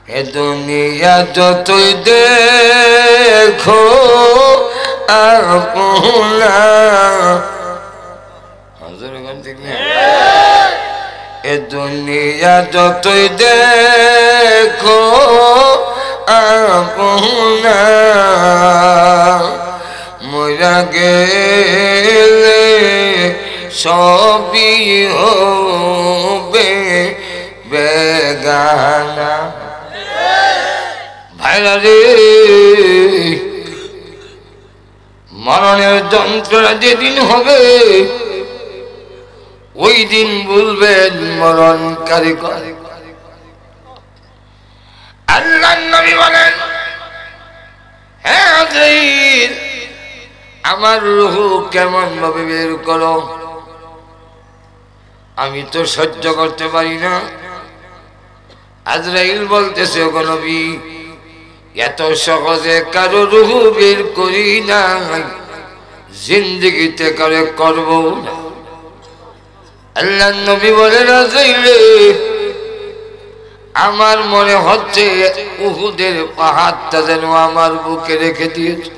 এ দুনিয়া যতই দেখো আপনা এ দুনিয়া যতই দেখো আপনা মরা গেলে সবই হবে বেগানা। ভাইরা রে, মরণের যন্ত্রণা যেদিন হবে ওই দিন বলবেন মরণ কারিগর। আল্লাহর নবী বলেন, হ্যাঁ আজরাইল, আমার রূহ কেমন ভাবে বের করো, আমি তো সহ্য করতে পারি না। আজরাইল বলতেছে, ওগো নবী, এত সহজে কারো রূহ বের করি না, জিন্দেগিতে করে করব না। আল্লাহর নবী বলেন, আজরাইল, আমার মনে হচ্ছে উহুদের পাহাড়টা যেন আমার বুকে রেখে দিয়েছে।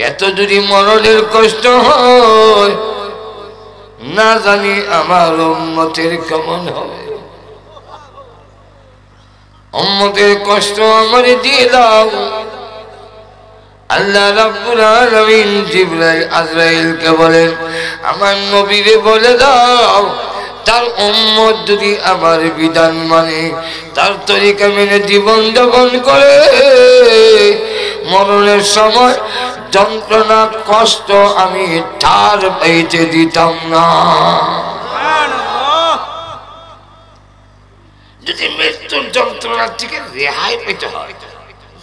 এত যদি মরণের কষ্ট হয়, না জানি আমার উম্মতের কেমন হবে। উম্মতের কষ্ট আমারে দিয়ে দাও। আল্লাহ রাব্বুল আলামিন জিবরাইল আজরাইলকে বলেন, আমার নবীরে বলে দাও, তার উম্মত যদি আমার বিধান মানে, তার তরিকা মেনে জীবন যাপন করে, মরণের সময় যন্ত্রণা কষ্ট আমি ঠার পাইতে দিতাম না। যদি মৃত্যুর যন্ত্রণা থেকে রেহাই পেতে হয়,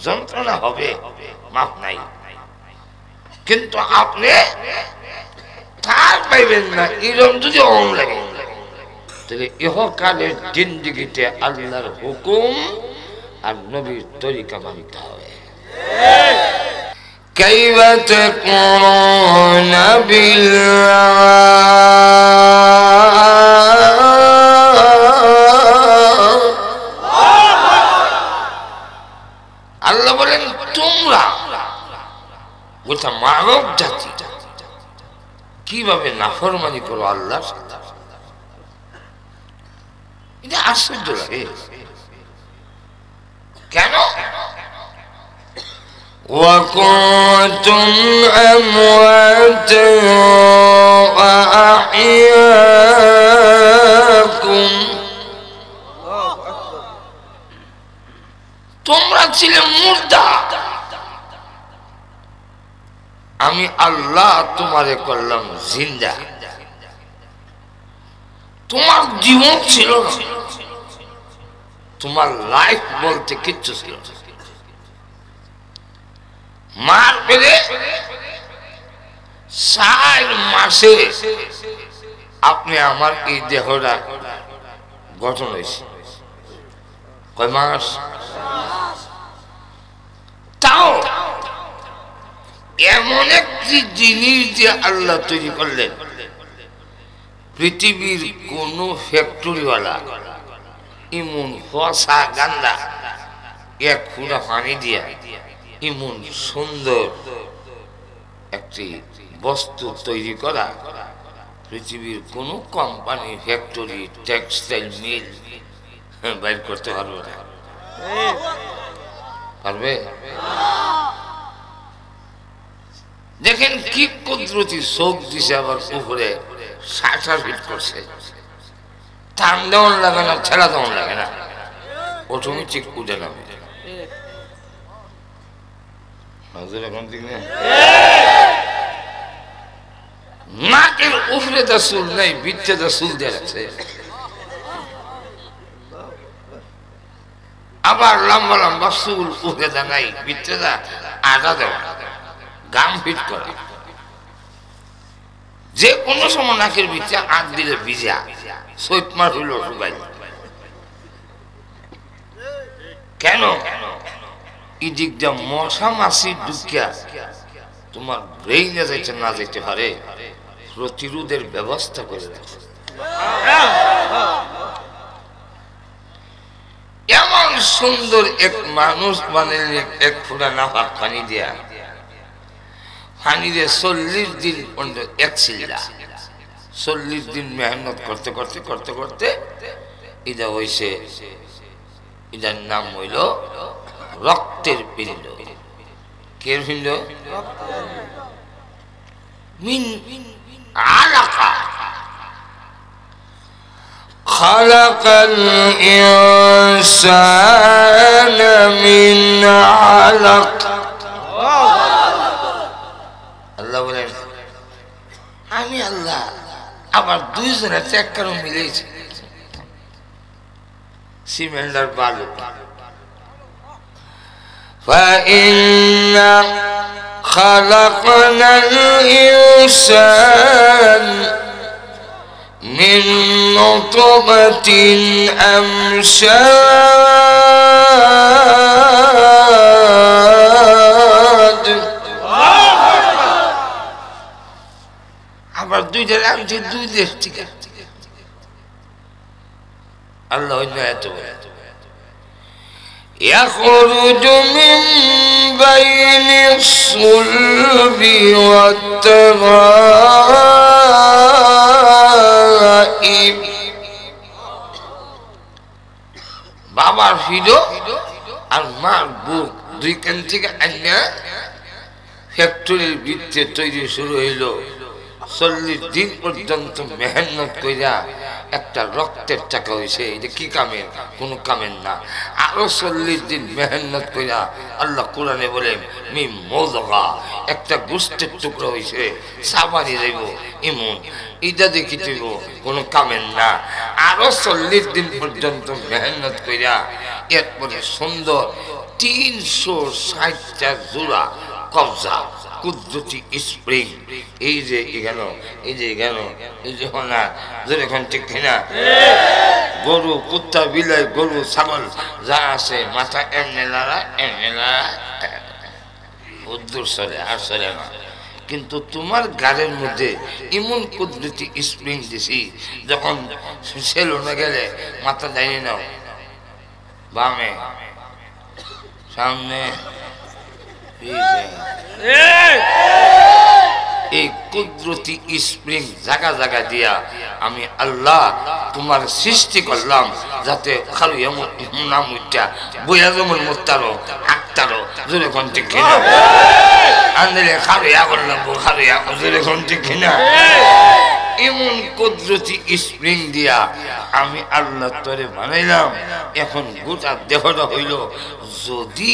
যন্ত্রণা হবে, মাপ নাই, কিন্তু আপনি ঠার পাইবেন না, এরকম যদি অন লাগে, তাহলে ইহকালের জিন্দেগিতে আল্লাহর হুকুম আর নবীর তরিকা মানতে হবে। কাইফা তাকুরুনা আল্লাহ বলেন, তোমরা গোটা মানব জাতি কিভাবে নাফরমানি করো আল্লাহর সাথে, এটা আশ্চর্য লাগে। কেন? وَكُنْتُمْ أَمْوَاتًا فَأَحْيَاكُمْ, তোমরা ছিলে মুর্দা, আমি আল্লাহ তোমারে করলাম জিন্দা। তোমার জীবন ছিল না, তোমার লাইফ বলতে কিচ্ছু ছিল না। মার পেলে 4 মাসে আপনি আমার এই দেহটা গঠন হয়েছে। কয় মাস? তাও এমন একটি জিনিস যে আল্লাহ তৈরি করলেন, পৃথিবীর কোন ফ্যাক্টরিওয়ালা ইমন ফসা গান্দা এক ফুটা পানি দিয়া ইমন সুন্দর একটি বস্তু তৈরি করা পৃথিবীর কোন কোম্পানি, ফ্যাক্টরি, টেক্সটাইল মিল বাইর করতে পারবে না। পারবে? দেখেন কি কুদরতি চোখ দিছে, আবার উপরে 60 ফিট করছে, টান দেওয়ান লাগে না, ছেড়া দেওয়ান লাগে না, অটোমেটিক উঠে নামে। নাকের উপরে তো চুল নেই, ভিতরে তো চুল দিয়ে রাখছে, আবার লম্বা লম্বা চুল উপরে দা নাই, ভিতরে আটা দেওয়া, গাম ফিট করা, যে কোনো সময় নাকের ভিতরে আট দিলে ভিজা, সৈত মার হইল শুকাই। কেন? এদিক দিয়ে মশা মাছি ঢুকিয়া তোমার ব্রেইনে যাইতে না যাইতে পারে, প্রতিরোধের ব্যবস্থা করে রাখে। এমন সুন্দর এক মানুষ বানাইলে এক ফুটা নাফাক পানি দিয়া, পানি দিয়ে 40 দিন পর্যন্ত এক চিল্লা, 40 দিন মেহনত করতে করতে করতে করতে এটা হইছে, এটার নাম হইল রক্তের পিণ্ড। কে পিণ্ড? মিন আলাকা। খালাকাল ইনসানা মিন আলাক। আল্লাহ বলেন আমি আল্লাহ আবার দুইজনের চেক্কারও মিলেছি, সিমেন্ট আর বালু। فإنا خلقنا الإنسان من نطفة أمشاج। আবার দুইটা লাগছে, দুই দেশ থেকে আল্লাহ এত يخرج من بين الصلب والترائب। বাবার ফিডো আর মার বুক দুইখান থেকে আইনা ফ্যাক্টরির ভিতরে তৈরি শুরু হইল। 40 দিন পর্যন্ত মেহনত কইরা একটা রক্তের টাকা হয়েছে। এটা কি কামের? কোন কামের না। আরো 40 দিন মেহনত কইরা আল্লাহ কোরআনে বলেন মিম মুযগা, একটা গোশতের টুকরো হয়েছে, সাবানি যাইব ইমন, এটা দেখি দিব কোন কামের না। আরো 40 দিন পর্যন্ত মেহনত কইরা এরপরে সুন্দর 360টা জোড়া কবজা কুদরতি স্প্রিং। এই যে গেল, এই যে গেল, এই যে হনা যেরকম ঠিক কিনা, গরু কুত্তা বিলাই গরু ছাগল যা আছে মাথা এমনি লাড়া এমনি লাড়া, উদ্দুর সরে আর সরে না। কিন্তু তোমার গাড়ির মধ্যে এমন কুদরতি স্প্রিং দিছি, যখন সেলুনে গেলে মাথা যায়নি নাও, বামে সামনে, এই কুদরতি স্প্রিং জায়গা জায়গা দিয়া আমি আল্লাহ তোমার সৃষ্টি করলাম, যাতে খালু নাম উঠা বইয়া যেমন মুক্তারো হাঁকতারো জোরে কোন ঠিক কিনা আনলে খালু ইয়া করলাম, খালু ইয়া জোরে কোন ঠিক কিনা। এমন কুদরতি স্প্রিং দিয়া আমি আল্লাহ তোরে বানাইলাম। এখন গোটা দেহটা হইল, যদি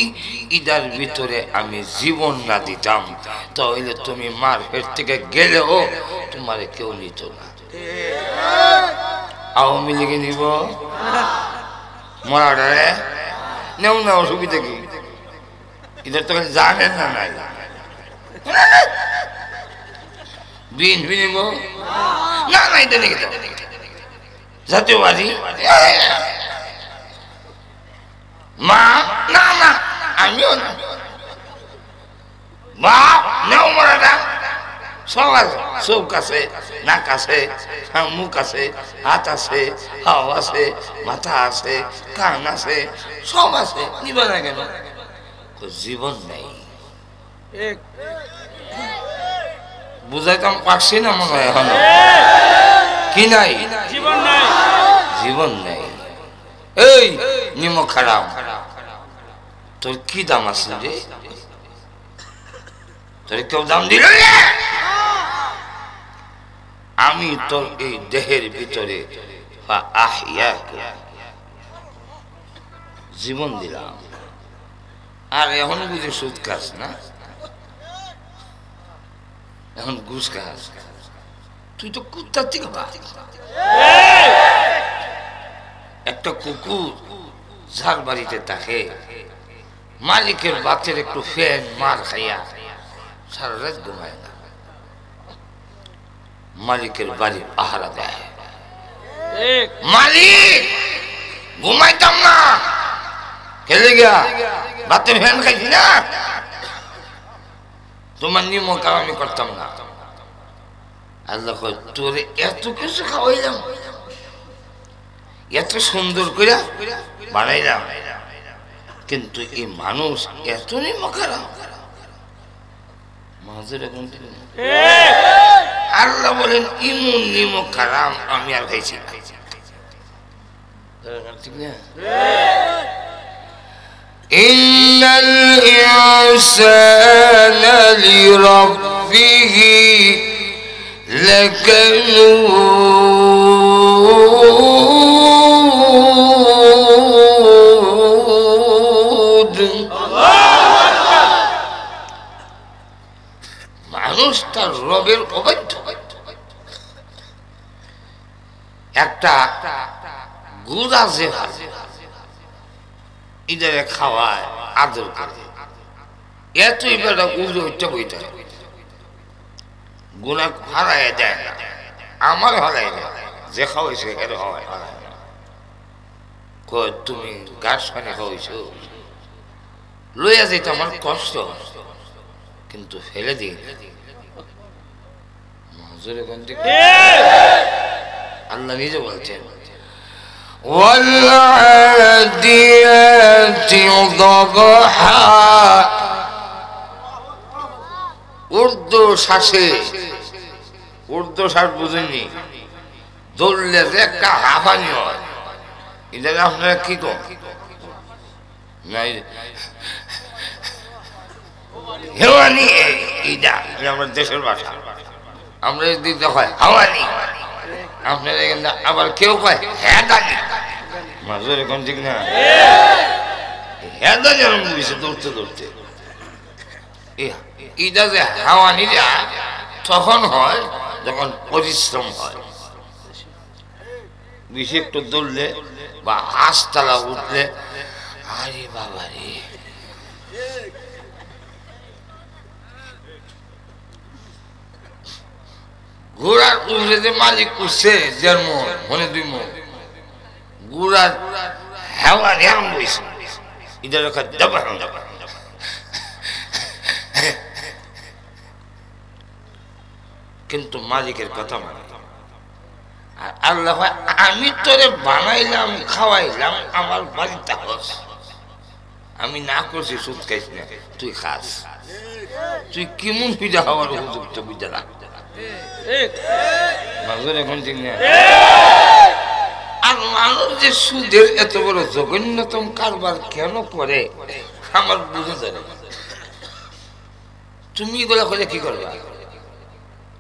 ইদার ভিতরে আমি জীবন না দিতাম তাহলে তুমি মার পেট থেকে গেলেও তোমার কেউ নিত না। আওয়ামী লীগে নিব মরাডারে নেও না, অসুবিধা কি? ইদার তো জানেন না নাই বিএনপি নিব না, না এটা নিয়ে জাতীয়বাদী মা না না আমিও না, বাপ নেও মরাটা সব আছে, চোখ আছে, নাক আছে, মুখ আছে, হাত আছে, হাও আছে, মাথা আছে, কান আছে, সব আছে, নিবে না কেন? জীবন নেই। বুঝাইতাম পারছি না মনে হয় এখন, কি নাই? জীবন নাই, জীবন নেই। এই নিমক খারাপ, তোর কি দাম আছে রে? তোর কেউ দাম দিল? আমি তোর এই দেহের ভিতরে জীবন দিলাম, আর এখন বুঝি সুদ খাস না, এখন ঘুষ খাস। তুই তো কুত্তার থেকে একটা কুকুর যার বাড়িতে থাকে, মালিকের বাতের একটু ফ্যান মার খাইয়া সারা রাত ঘুমায় না, মালিকের বাড়ি পাহারা দেয়। মালিক ঘুমাইতাম না, খেলে গিয়া বাতের ফ্যান খাইছি না, তোমার নিমক আমি করতাম না। আল্লাহ কয় তোরে এত কিছু খাওয়াইলাম, এত সুন্দর করে বানাইলাম, কিন্তু এই মানুষ এত নিমখারাম। আল্লাহ বলেন ইমন নিমখারাম আমি আর খাইছি না, ঠিক না? ইন্নাল ইনসানা লিরাব্বিহি লাকানুদ। মানুষ তার রবের অবাধ্য। একটা গুড়া যে ইদারে খাওয়ায় আদর করে, এতই বেটা উড়ে উঠতে বইতে গুণা হারায় দেয় না, আমার হারায় না, যে খাওয়াইছে এর হয় হারায় না। কয় তুমি গাছ পানি খাওয়াইছ, লইয়া যেতে আমার কষ্ট, কিন্তু ফেলে দিই আল্লাহ নিজে বলছেন والعاديات ضبحا। উর্দু শ্বাসে, উর্দু শ্বাস বুঝেনি, দৌড়লে যে একটা হাঁফানি হয়, এটা আপনারা কি কর হেওয়ানি, এইটা আমার দেশের ভাষা। আমরা দিতে হয় হাওয়ানি, আপনার এখানে আবার কেউ কয় হেদানি। মাজুর এখন ঠিক না, হেদা যেরকম বুঝছে দৌড়তে দৌড়তে। এটা যে হাওয়ানিটা তখন হয় যখন পরিশ্রম হয়, বেশি একটু দৌড়লে বা হাঁসতলা উঠলে, আরে বাবা রে, ঘোড়ার উপরে যে মালিক করছে 1.5 মণ, মনে 2 মণ, ঘোড়ার হেওয়া এরম বইছে, এটা রেখা দাবা কিন্তু মালিকের কথা মানে। আর আল্লাহ আমি তোরে বানাইলাম খাওয়াইলাম আমার বাড়িতে হস, আমি না করছি সুদ খাইস না, তুই খাস, তুই কেমন পিঠা হওয়ার উপযুক্ত বুঝা না। এখন ঠিক না? আর মানুষ যে সুদের এত বড় জঘন্যতম কারবার কেন করে আমার বুঝে যায় না। তুমি এগুলা করলে কি করবা?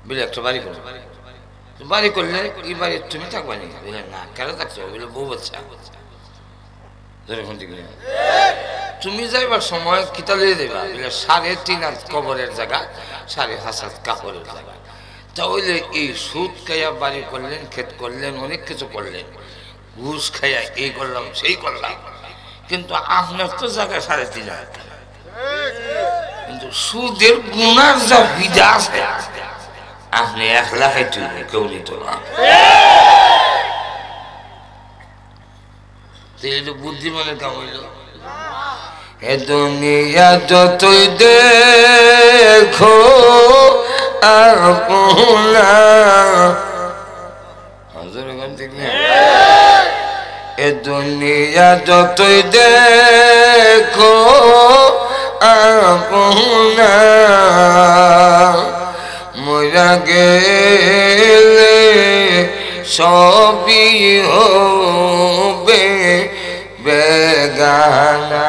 বলে একটা বাড়ি করো, বাড়ি করলে এই বাড়ি তুমি থাকবা নি? বলে না, কেন থাকছো? বলে বউ বাচ্চা। তুমি যাইবার সময় কিতা লিয়ে দেবা? বলে 3.5 হাত কবরের জায়গা, 5.5 হাত কাপড়ের জায়গা। তাহলে এই সুদ খাইয়া বাড়ি করলেন, ক্ষেত করলেন, অনেক কিছু করলেন, ঘুষ খাইয়া এই করলাম সেই করলাম, কিন্তু আপনার তো জায়গা 3.5 হাত। কিন্তু সুদের গুনার যা বিধা আছে আপনি 1 লাখ কেউ নিত না। বুদ্ধিমানের কাম হইল। হে দুনিয়া যতই দেখো আপনা, এ দুনিয়া যতই দেখো আপনা, মরা গেলে সবই হবে বেগানা।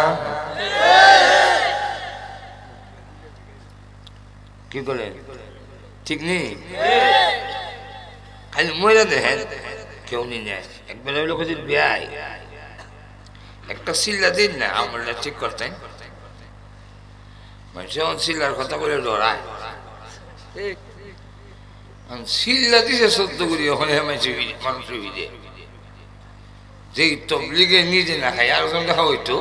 কি করেন ঠিক নেই, খালি মরা দেখেন কেউ নি নেয়। একবার লোক বিয়াই একটা সিল্লা দিন না, আমরা ঠিক করতেন, মানুষ সিল্লার কথা বলে ডরায়। সিল্লা দিছে 14 করি, ওখানে মানুষ ভিজে যে তবলিগে নিজে না খাই আর দেখা হইতো,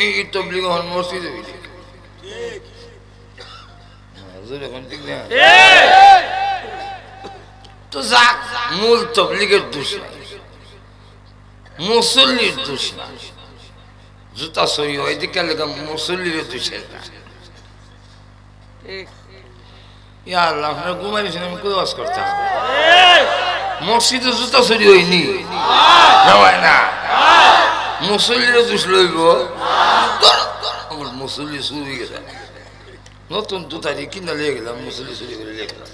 এই তবলিগ এখন মসজিদে ভিজে। তো যাক, মূল তবলিগের দোষ নাই, মুসল্লির দোষ না। জুতা সই ওইদিকে লেখা মুসল্লির দোষের না। ইয়া আল্লাহ আপনার ঘুমাইছেন আমি কই ওয়াজ করতাম মসজিদে জুতা চুরি হয়নি না হয় না মুসল্লিরও জুস লইব আমার মুসল্লি চুরি গেছে নতুন জুতা দিয়ে কিনা লেগে গেলাম মুসল্লি চুরি করে লেগে গেলাম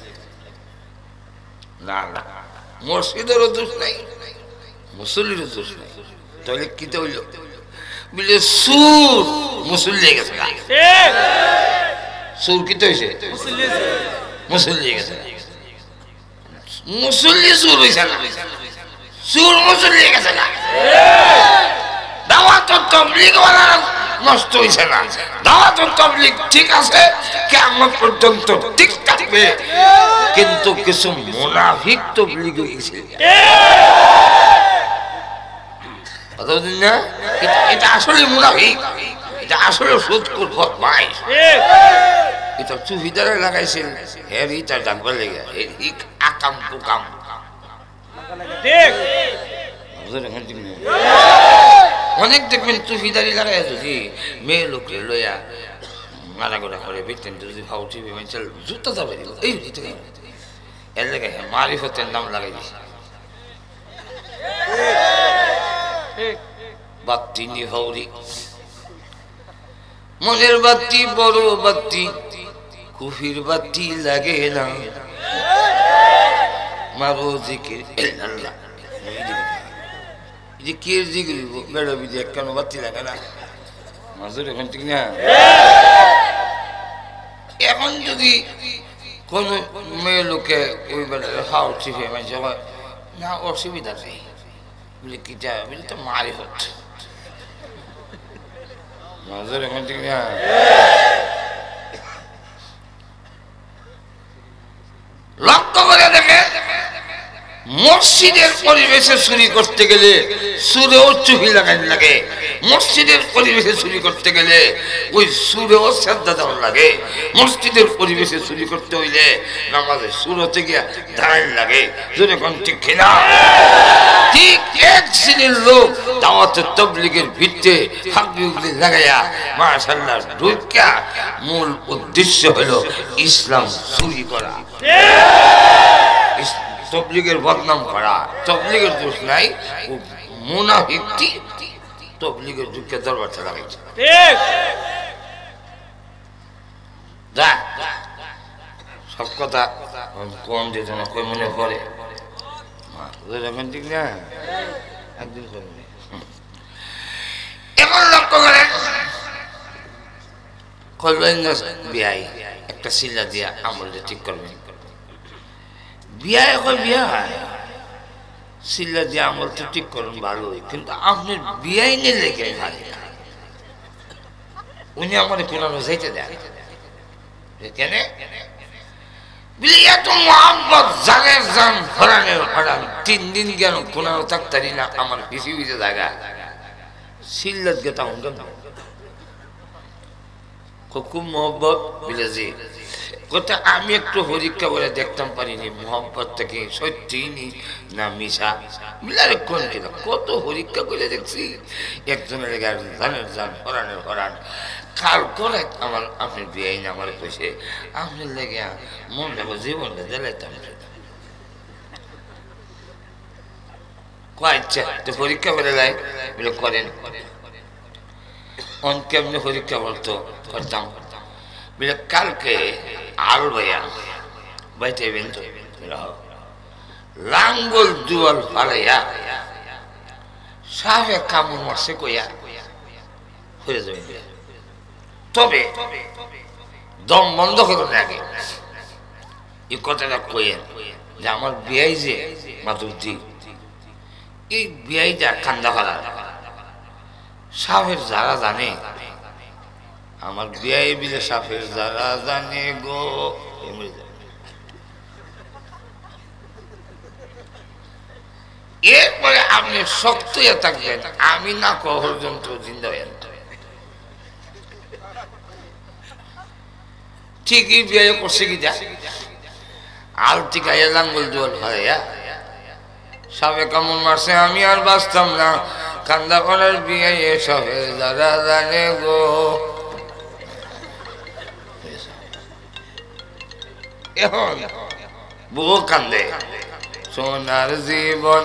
না না মসজিদেরও দোষ নাই মুসল্লিরও দোষ নাই তাহলে কিতে হইল বলে সুর মুসল্লি গেছে সুর কিতে হয়েছে মুসল্লি গেছে মুসল্লি সুর হয়েছে না সুর মুসল্লি গেছে না দাওয়াত তাবলীগ ওয়ালা নষ্ট হয়েছে না দাওয়াত তাবলীগ ঠিক আছে কিয়ামত পর্যন্ত ঠিক থাকবে কিন্তু কিছু মুনাফিক তাবলীগ হয়েছে বুঝলেন না এটা আসলে মুনাফিক এটা আসলে সুদখোর বদমাইশ এটা চুহিদারে লাগাইছিল হের ইটা ডাকবার লেগে হিক আকাম কুকাম ঠিক অনেক দেখবেন চুহিদারি লাগাই যদি মেয়ে লোকে লইয়া মারাগোড়া করে বেতেন যদি ভাও টিভি মাইছিল জুতা যাবে এই এর লেগে মারিফতের নাম লাগাই দিছে বাতি নিহৌরি মনের বাতি বড় বাতি কুফির বাতি লাগে না মারো জিকির আল্লাহ যে কে জিকির বেড়া বিধি কেন বাতি লাগে না মাজুর এখন ঠিক না এখন যদি কোন মেয়ে লোকে ওই বেড়ার হাও টিপে মাঝে না অসুবিধা নেই বলে কিটা বলে তো মারি হচ্ছে মাজুর এখন ঠিক না লক্ষ্য করে দেখে মসজিদের পরিবেশে চুরি করতে গেলে সুরেও চুহি লাগাই লাগে মসজিদের পরিবেশে চুরি করতে গেলে ওই সুরেও শ্রদ্ধা দেওয়ার লাগে মসজিদের পরিবেশে চুরি করতে হইলে নামাজে সুরতে গিয়া দাঁড়াই লাগে যদি কোন ঠিক কিনা ঠিক এক শ্রেণীর লোক দাওয়াত তাবলীগের ভিত্তিতে হাগগুলি লাগাইয়া মাশাআল্লাহ ঢুকিয়া মূল উদ্দেশ্য হলো ইসলাম চুরি করা তাবলীগের বদনাম করা তাবলীগের দোষ নাই ও মুনাফিকটি তাবলীগের যুগকে দরবারটা লাগাইছে ঠিক যা সব কথা কোন যে জন কই মনে করে এখন ঠিক না একদিন করবে এমন লক্ষ্য করে করবেন না বিয়াই একটা সিল্লা দিয়া আমলটা ঠিক করবেন বিয়া এখন বিয়া হয় সিল্লা দিয়ে আমল তো ঠিক করুন ভালোই কিন্তু আপনার বিয়াই নিয়ে লেগে ভালো উনি আমার কোরআন যাইতে দেন কেন বলে এত মোহাম্মদ জানের জান হরানের হরান 3 দিন কেন কোরআন থাকতারি না আমার পিছি পিছে জায়গা সিল্লাত গেতা হুন খুব মোহব্বত বিলেজি কথা আমি একটু পরীক্ষা করে দেখতাম পারিনি মোহাম্মত থেকে সত্যি না মিশা মিলারে কোন কিনা কত পরীক্ষা করে দেখছি একজনের জানের জান হরানের হরান কাল করে আমার আপনার বিয়ে না আমার কইছে আপনার লেগে মন দেখো জীবনটা দিলাইতাম কয়েকটা তো পরীক্ষা করে লাই বলে করেন অন কেমনি পরীক্ষা বলতো করতাম বলে কালকে আল ভাইয়া বাইতে বেন্ত লাঙ্গল দুয়াল ফালাইয়া সাহে কামড় মারছে কইয়া হয়ে যাবে তবে দম বন্ধ করুন আগে এই কথাটা কইেন যে আমার বিয়াই যে মাতুর্দি এই বিয়াইটা কান্দা ফেলা সাহের যারা জানে আমার বিয়াই বিলে সাফের যারা জানে গো এরপরে আপনি শক্ত হয়ে থাকবেন আমি না পর্যন্ত জিন্দা হয়ে ঠিকই বিয়ে করছে কি যা আল টিকাইয়া লাঙ্গল জল ভাইয়া সবে কেমন মারছে আমি আর বাঁচতাম না কান্দা করার বিয়ে সবে যারা জানে গো এখন বউ কান্দে সোনার জীবন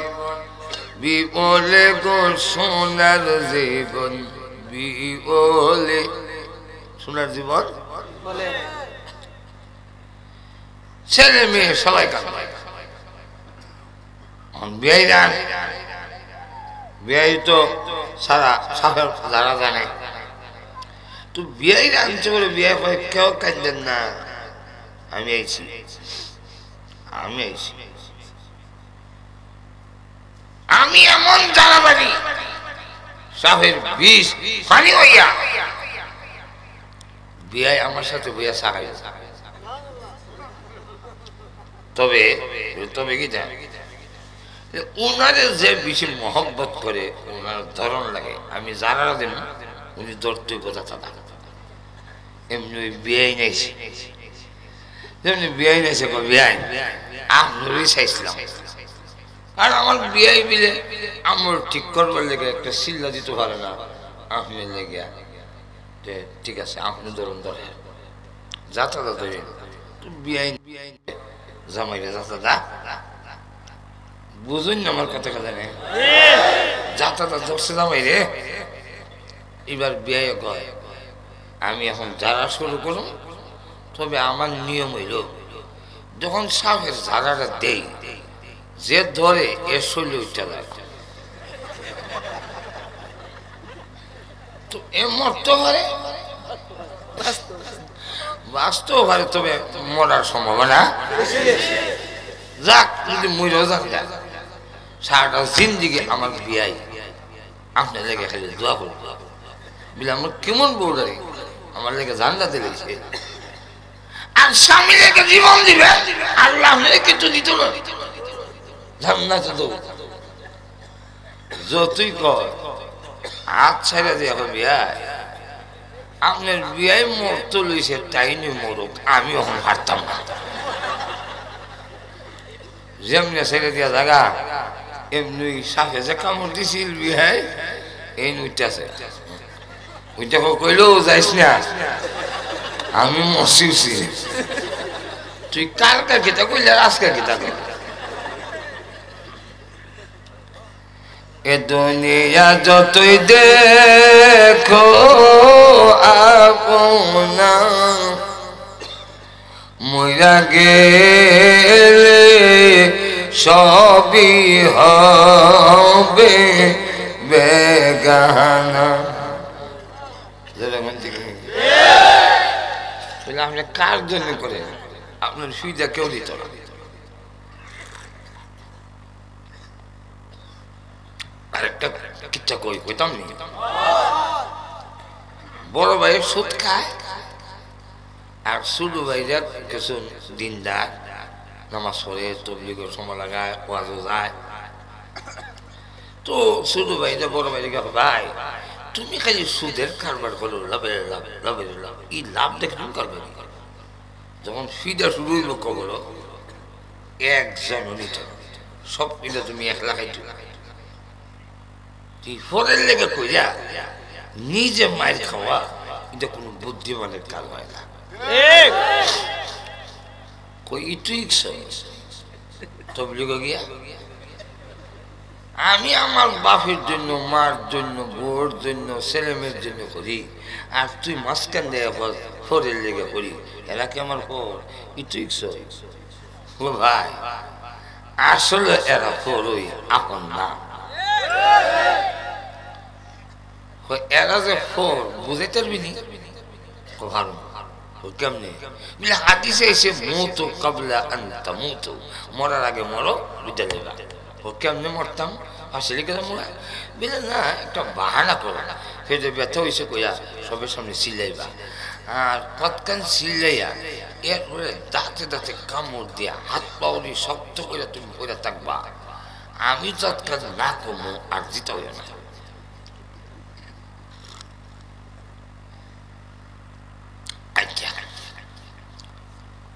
বিওলে গো সোনার জীবন বিওলে সোনার জীবন ছেলে মেয়ে সবাই কান্দে বিয়াই তো সারা সাফের যারা জানে তো বিয়াই আনছে বলে বিয়ে করে কেউ কাঁদবেন না আমি আইছি আমি এমন জানাবানি সাফের বিষ পানি হইয়া বিয়াই আমার সাথে বিয়া সাকাই তবে তবে কি জান উনারে যে বেশি মহব্বত করে ওনার ধরন লাগে আমি যারা দেন উনি ধরতে কথা দাদা এমনি বিয়াই নাইছে যেমনি বিয়াই নাইছে বিয়াই আমি চাইছিলাম আর আমার বিয়াই বিলে আমার ঠিক করবার লেগে একটা সিল্লা দিতে পারে না আপনি লেগে যে ঠিক আছে আপনি ধরুন ধরে যাতা দা ধরে বিয়াই বিয়াই জামাইরে যাতা দা বুঝুন না আমার কথা কথা নেই যাতা দা ধরছে জামাই রে এবার বিয়াই কয় আমি এখন যারা শুরু করুন তবে আমার নিয়ম হইল যখন সাপের ঝাড়াটা দেই যে ধরে এর শরীরে উঠতে লাগে তো এ মরতে পারে বাঁচতেও পারে তবে মরার সম্ভাবনা যাক যদি মরেও যাক সারাটা জিন্দিগি আমার বিয়াই আপনার লেগে খালি দোয়া করবো বলে আমার কেমন বউডারি আমার লেগে জানলা দিলেছে আর স্বামী লেগে জীবন দিবে আল্লাহ কিছু দিত না জান্নাত তো যতই কয় হাত ছেড়ে দিয়ে বিয়াই আপনার বিয়াই মরতে লইছে তাই নি মরুক আমি এখন পারতাম না যেমনি ছেড়ে দিয়া জায়গা এমনি সাপে যে কামড় দিছিল বিয়াই এই নুইটাছে ওইটা কইলেও যাইস না আমি মরছি তুই কালকা গীতা কইলে আজকে গীতা কই এ দুনিয়া যতই দেখো আপনা মইরা গেলে সবই হবে বেগানা আপনি কার জন্য করে আপনার সুবিধা কেউ দিত না আরেকটা কিচ্ছা কইতাম নি বড় ভাই সুদ খায় আর ছোট ভাইরা কিছু দিনদার নামাজ পড়ে তবলিগের সময় লাগায় ওয়াজও যায় তো ছোট ভাইরা বড় ভাইরা ভাই তুমি খালি সুদের কারবার করো লাভের লাভ লাভের লাভ এই লাভ দেখে তুমি করবে যখন ফিদা শুরু হইল কবল একজন নিত সব মিলে তুমি 1 লাখ ফলের লেগে কইরা নিজে মায়ের খাওয়া এটা কোনো বুদ্ধিমানের কাজ হয় না কই ঠিক তবলিগ গিয়া আমি আমার বাপের জন্য মার জন্য বউর জন্য ছেলেমেয়ের জন্য করি আর তুই মাঝখান দেয় ফরের লেগে করি এরা কি আমার ফর ঠিক ও ভাই আসলে এরা ফরই আপন না এরা যে ফোর বুঝাইতে পারবি নি ভালো কেমনি বলে হাদিসে এসে মুতু কাবলা আনতা মুতু মরার আগে মরো বুঝতে দেবা ও কেমনি মরতাম আসলে কেন মরা বলে না একটা বাহানা করো ফের ব্যথা হয়েছে কইয়া সবের সামনে সিলাইবা আর কতক্ষণ সিলাইয়া এরপরে দাঁতে দাঁতে কামড় দিয়া হাত পাউরি শক্ত করে তুমি করে থাকবা আমি তৎকাল না কমো আর দিতে হইয়া না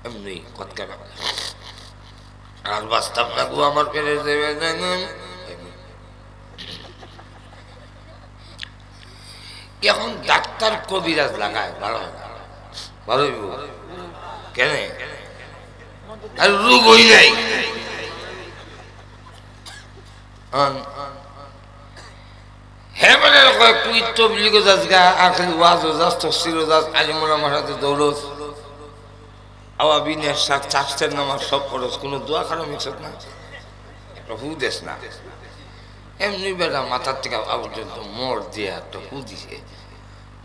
এমনি কতক্ষণ আর বাস্তব না গো আমার পেরে দেবে এখন ডাক্তার কবিরাজ লাগায় ভালো হয় না ভালো কেন আর রোগ হই নাই হেমনের কয় তুই তবলিগ যাস গা আখলি ওয়াজ যাস তফসির যাস আলিমুল মাসাতে দৌড়স আওয়া বিনের সাথ চাষের নামাজ সব পড়স কোনো দোয়া খারাপ মিক্সত না একটা হু দেস না এমনি বেটা মাথার থেকে পর্যন্ত মোড় দিয়ে একটা হু দিছে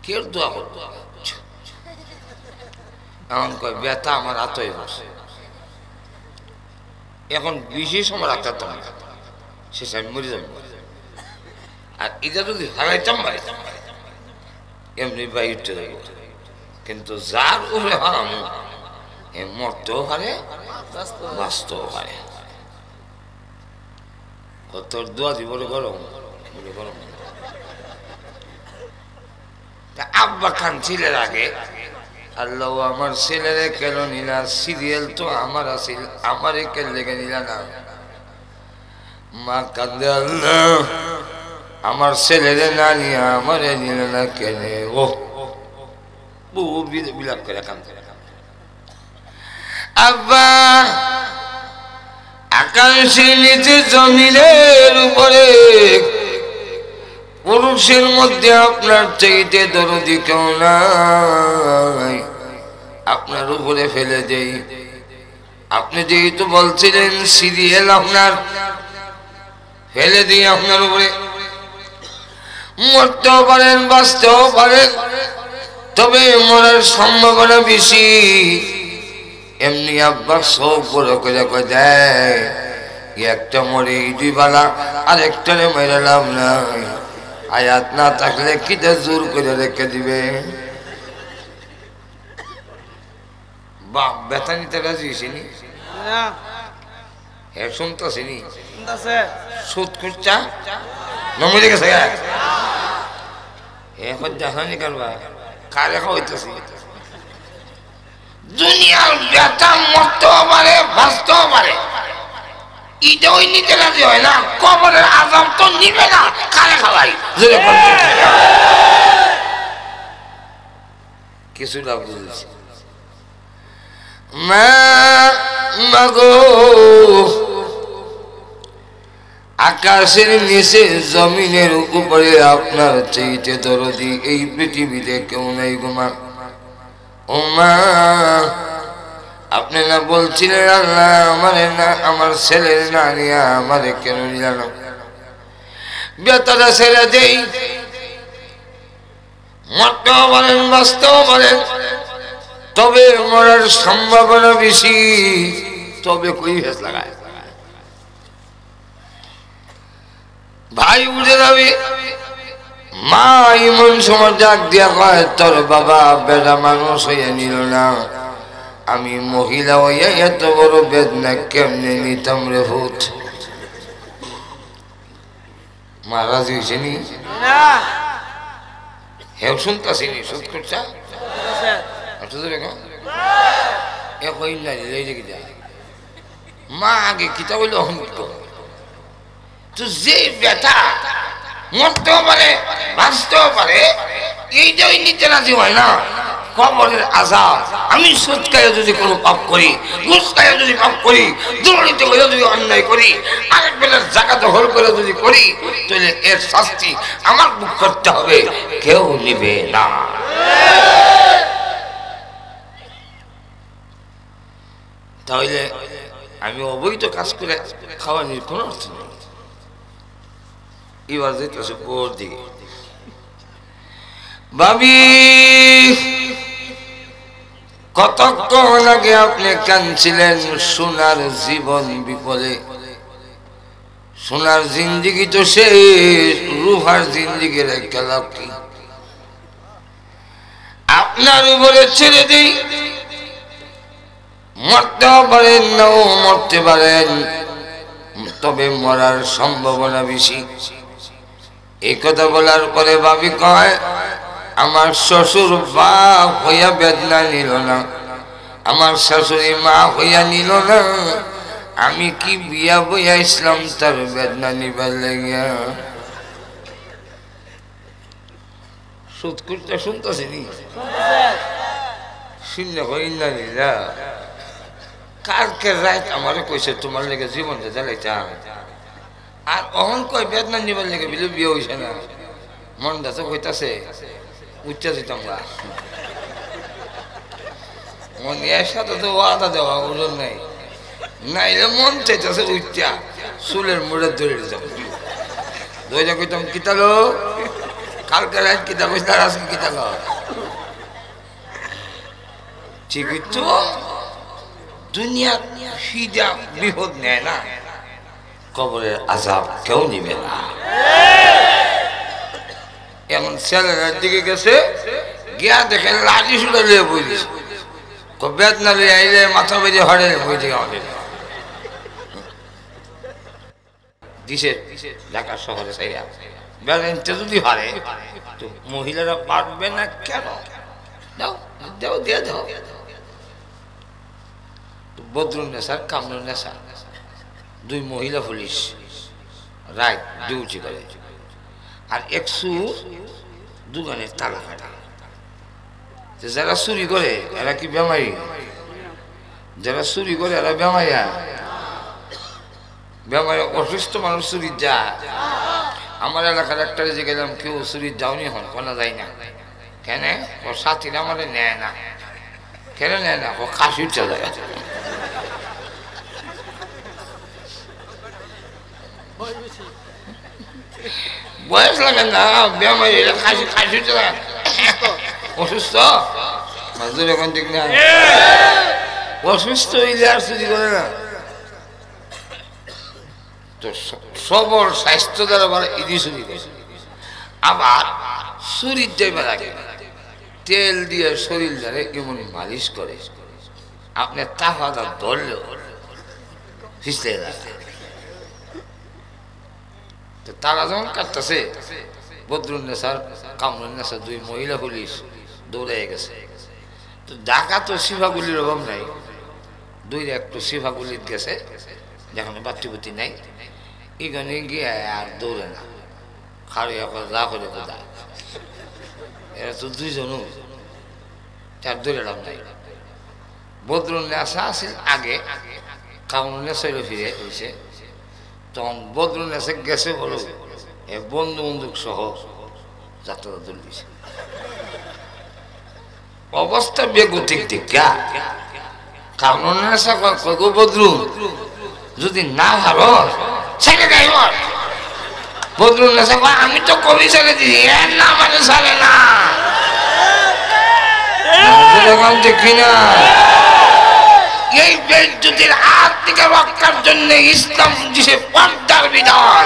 কেউ দোয়া করতো এমন কয় ব্যথা আমার হাতই বসে এখন বিশেষ সময় রাখতাম না শেষ আমি মরে যাব আর এটা যদি হারাইতাম ভাই এমনি বাই উঠতে যাই কিন্তু যার উপরে হারানো এ মরতেও পারে বাঁচতেও পারে তোর দোয়া দি বলে গরম বলে গরম আব্বা খান ছেলের আগে আল্লাহ আমার ছেলেরে কেন নিলা সিরিয়াল তো আমার আসিল আমারে কেন লেগে নিলা না মা কান্দে আল্লাহ আমার ছেলেরে না নিয়ে আমারে নিল না কেন ও বহু বিলাপ করে কান্দে আব্বা আকাশের নিচে জমিনের উপরে পুরুষের মধ্যে আপনার চাইতে দরদি কেউ নাই আপনার উপরে ফেলে দেই আপনি যেহেতু বলছিলেন সিরিয়াল আপনার ফেলে দিই আপনার উপরে মরতেও পারেন বাঁচতেও পারেন তবে মরার সম্ভাবনা বেশি এমনি আব্বা সব বড় করে দেয় একটা মরে ইডি বালা আর একটারে মেরে লাভ নাই আয়াত না থাকলে কিটা জোর করে রেখে দিবে বাপ ব্যথা নিতে রাজি নি হ্যাঁ শুনতেছি নি সুদ খুঁজছা নমরে গেছে এখন দেখানি কারবা কারে হইতেছি দুনিয়ার ব্যথা মরতেও পারে বাঁচতেও পারে এটা ওই নিতে রাজি হয় না কবরের আযাব তো নিবে না কারে খাওয়াই কিছুটা বুঝেছি মাগো আকাশের নিচে জমিনের উপরে আপনার চাইতে দরদি এই পৃথিবীতে কেউ নাই গোমা ও মা আপনি না বলছিলেন আল্লাহ আমারে না আমার ছেলের না নিয়ে আমারে কেন নিলাম ব্যথাটা ছেড়ে দেই মরতেও পারেন বাঁচতেও পারেন তবে মরার সম্ভাবনা বেশি তবে কই ভেস লাগায় ভাই উঠে যাবে মা এমন সময় ডাক দিয়া কয় তোর বাবা বেড়া মানুষ হইয়া নিল না আমি মহিলা হইয়া এত বড় বেদনা কেমনে নিতাম রে ভূত মারা যাইছেনি হেউ শুনতাছিনি সুদ করছা মা আগে কিতা বলল অহংকৃত তো যে ব্যথা মরতেও পারে বাঁচতেও পারে এইটাই নিতে রাজি হয় না কবরের আযাব আমি সুদ খাইয়া যদি কোনো পাপ করি ঘুষ খাইয়া যদি পাপ করি দুর্নীতি করে যদি অন্যায় করি আরেক বেলার জায়গা দখল করে যদি করি তাহলে এর শাস্তি আমার ভোগ করতে হবে কেউ নিবে না তাহলে আমি অবৈধ কাজ করে খাওয়ানোর কোনো অর্থ নেই এবার যেতেছে ওর দিকে ভাবি কতক্ষণ আগে আপনি কাঁদছিলেন সোনার জীবন বিপদে সোনার জিন্দিগি তো শেষ রুহার জিন্দিগির একটা লাভ কি আপনার উপরে ছেড়ে দিই মরতেও পারেন নাও মরতে পারেন তবে মরার সম্ভাবনা বেশি এই কথা বলার পরে ভাবি কয় আমার শ্বশুর বাপ হইয়া বেদনা নিল না আমার শাশুড়ি মা হইয়া নিল না আমি কি বিয়া বইয়া ইসলাম তার বেদনা নিবার লাগিয়া সুদ করতে শুনতেছি নি শূন্য হই না নিলা কালকে রাত আমারে কইছে তোমার লেগে জীবন জ্বালাইতাম আর অহন কই বেদনা নিবার লেগে বিলে বিয়ে হইছে না মনটা তো কইতাছে উচ্চা যেতাম গা মন এর সাথে তো ওয়াদা দেওয়া ওজন নাই নাইলে মন চাইতেছে উচ্চা চুলের মুড়ে ধরে দিতাম ধরে কইতাম কিতালো কালকে রাত কিতা কইস আর আজকে কিতালো ঠিকই তো দুনিয়া ফিদা বিপদ নেয় না কবরের আযাব কেউ নিবে না এমন ছেলের দিকে গেছে গিয়া দেখে লাঠি শুনে লিয়ে বলিস বেদনা লিয়ে আইলে মাথা বেজে হরে বই থেকে আমাদের দিছে ঢাকা শহরে সাইয়া ব্যালেন্সটা যদি হারে তো মহিলারা পারবে না কেন দাও দাও দিয়ে দাও বদরুন নেশার কামরুন নেশা দুই মহিলা পুলিশ রাইট ডিউটি করে আর 100 দোকানের তালা কাটা যারা চুরি করে এরা কি বেমারি যারা চুরি করে এরা বেমারিয়া বেমারি অসুস্থ মানুষ চুরি যায় আমার এলাকার একটা যে গেলাম কেউ চুরি যাওনি হন কোনো যায় না কেন ওর সাথীরা আমার নেয় না কেন নেয় না ও কাশি চলে যায় বয়স লাগে না বেমারি কাশি কাশি চলে অসুস্থ মাজুর এখন ঠিক না অসুস্থ হইলে আর চুরি করে না তো সবর স্বাস্থ্য দ্বারা বলে ইদি চুরি করে আবার চুরির যাইবার আগে তেল দিয়ে শরীর দ্বারা এমন মালিশ করে আপনি তাহাদা ধরলেও ফিসলে তো তারা যখন কাটতেছে বদরুন নেশার কামরুন নেশার দুই মহিলা পুলিশ দৌড়ে গেছে তো ঢাকা তো সিফাগুলির অভাব নাই দুই একটু সিফাগুলির গেছে যেখানে বাচ্চুপতি নাই এখানে গিয়ে আর দৌড়ে না খাড়ি যা করে কোথায় এরা তো দুইজনও তার দৌড়ে লাভ নাই বদরুন নেশা আছে আগে কামরুন নেশা ফিরে হয়েছে তখন বদরুন নেশা গেছে বলো বন্ধু বন্দুক সহ যাত্রা তুলছে অবস্থা বেগতিক দেখা কামরুন নেশা কয় বদরুন যদি না ভালো ছেড়ে দেয় বদরুন নেশা কয় আমি তো কবি ছেড়ে দিছি এর না মানে ছাড়ে না দেখি না এই বেজ্জতির হাত থেকে রক্ষার জন্য ইসলাম দিছে পর্দার বিধান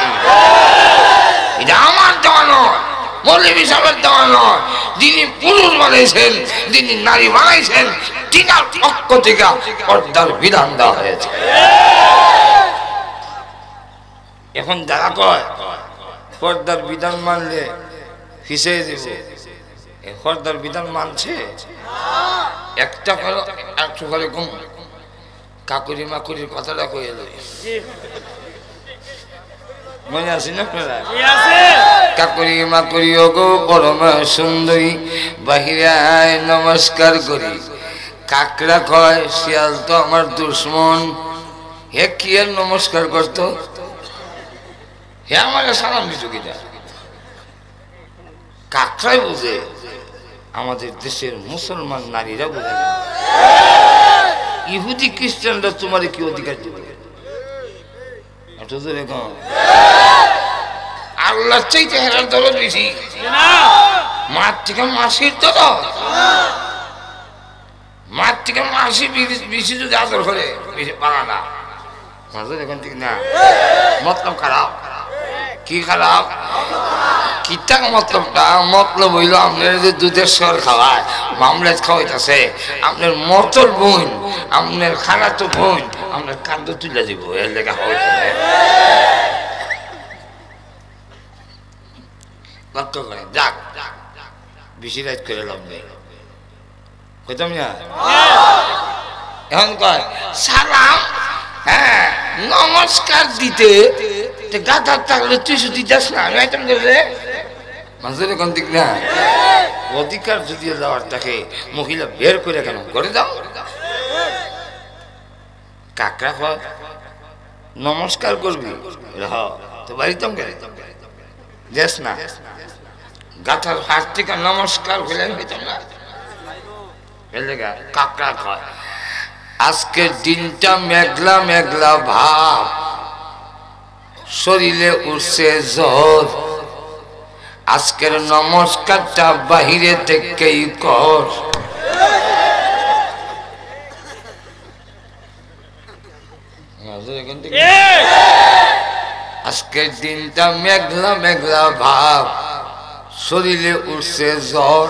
এটা আমার দেওয়া নয় মৌলভী সাহেবের দেওয়া নয় যিনি পুরুষ বানাইছেন যিনি নারী বানাইছেন তিনার পক্ষ থেকে পর্দার বিধান দেওয়া হয়েছে এখন যারা কয় পর্দার বিধান মানলে ফিসে দিব এই পর্দার বিধান মানছে একটা করে একটু করে কম কাকুরি মাকুরির কথাটা কয়ে দেয় মনে আছে না আপনারা কাকুরি মাকুরি ও গো পরম সুন্দরী বাহিরে আয় নমস্কার করি কাকড়া কয় শিয়াল তো আমার দুশ্মন হে কি আর নমস্কার করতো হে আমার সালাম দিত কিনা কাকড়াই বুঝে আমাদের দেশের মুসলমান নারীরা বুঝে না ইহুদি খ্রিস্টানরা তোমার কি অধিকার দেবে আল্লাহ চাইতে হেরার দরদ বেশি মার থেকে মাসির দরদ মার থেকে মাসি বেশি যদি আদর করে বেশি পারা না এখন ঠিক না মতলব খারাপ কি খারাপ কিতা মতলবটা মতলব হইল আপনার যে দুধের সর খাওয়ায় মামলেট খাওয়াইতেছে আপনার মতল বোন আপনার খানা তো বোন আপনার কান্দ তুলে দিব এর লেখা খাওয়াইতেছে লক্ষ্য করেন যাক বেশি রাত করে লাভ নেই কইতাম না এখন কয় সালাম হ্যাঁ নমস্কার দিতে গাধার থাকলে তুই শুধু যাস না আমি আইতাম করে মানুষের এখন দিক না অধিকার যদি দেওয়ার থাকে মহিলা বের করে কেন করে দাও কাকড়া কয় নমস্কার করবি তো বাড়িতাম গেলে যাস না গাথার হাত থেকে নমস্কার হইলে হইতাম না কাকড়া কয় আজকের দিনটা মেঘলা মেঘলা ভাব শরীরে উঠছে জ্বর আজকের নমস্কারটা বাহিরে থেকেই কর আজকের দিনটা মেঘলা মেঘলা ভাব শরীরে উঠছে জ্বর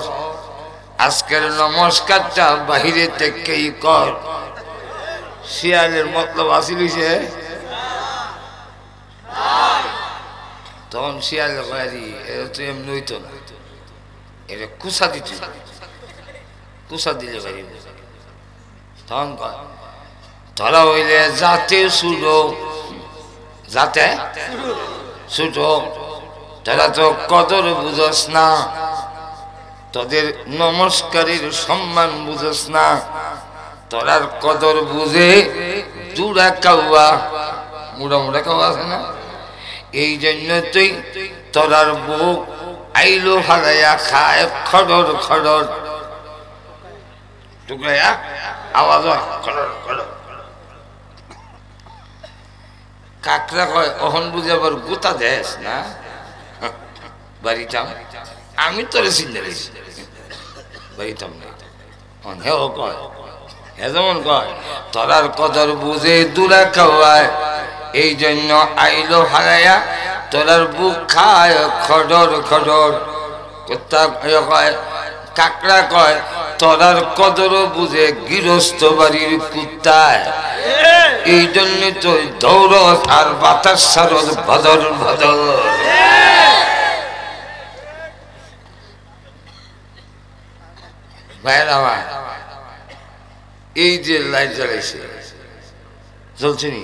আজকের নমস্কারটা বাহিরে থেকেই কর শিয়ালের মতলব আসিলিছে তখন শিয়াল তুই এমনি হইতো না এটা কুসা দিতে কুসা দিলে বাড়ি তখন কয় ধরা হইলে যাতে ছুটো যাতে ছুটো তারা তো কদর বুঝস না তোদের নমস্কারের সম্মান বুঝস না তোরার কদর বুঝে দুরা কাউয়া মুড়া মুড়া কাউয়া আছে না এই জন্য তুই তোরার বুক আইলো হারাইয়া খায় খড়র খড়র টুকরাইয়া আওয়াজ হয় খড়র খড়র কাকড়া কয় অহন বুঝে আবার গোতা দেশ না বাড়িটাম আমি তোরে চিন্তা বাড়িটাম না হেও কয় হে যেমন কয় তোরার কদর বুঝে দূরা খাওয়ায় এই জন্য আইলো হারাইয়া তোরার বুক খায় খডর খডর কয় কাকড়া কয় তোরার কদর বুঝে গৃহস্থ বাড়ির কুত্তায় এই জন্য তো দৌড় আর বাতাস সারদ ভদর ভদর ভাইরা এই যে লাইট জ্বালাইছে চলছে নি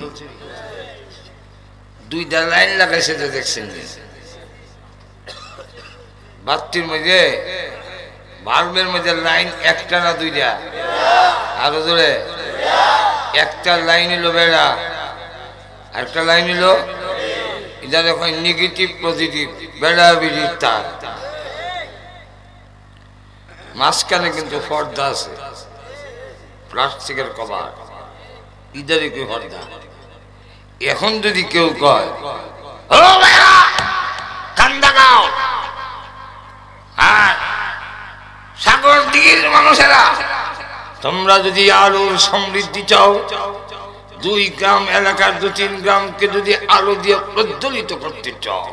দুইটা লাইন লাগাইছে যে দেখছেন বাতির মধ্যে বাল্বের মধ্যে লাইন একটা না দুইটা আরো জোরে একটা লাইন হলো বেড়া একটা লাইন হলো এটা দেখুন নেগেটিভ পজিটিভ বেড়া বিড়ির তার মাঝখানে কিন্তু পর্দা আছে প্লাস্টিকের কভার ইদারে কি পর্দা এখন যদি কেউ কয় ও ভাইরা কান্দা গাও আর সাগর দিকের মানুষেরা তোমরা যদি আরো সমৃদ্ধি চাও 2 গ্রাম এলাকার 2-3 গ্রামকে যদি আলো দিয়ে প্রজ্বলিত করতে চাও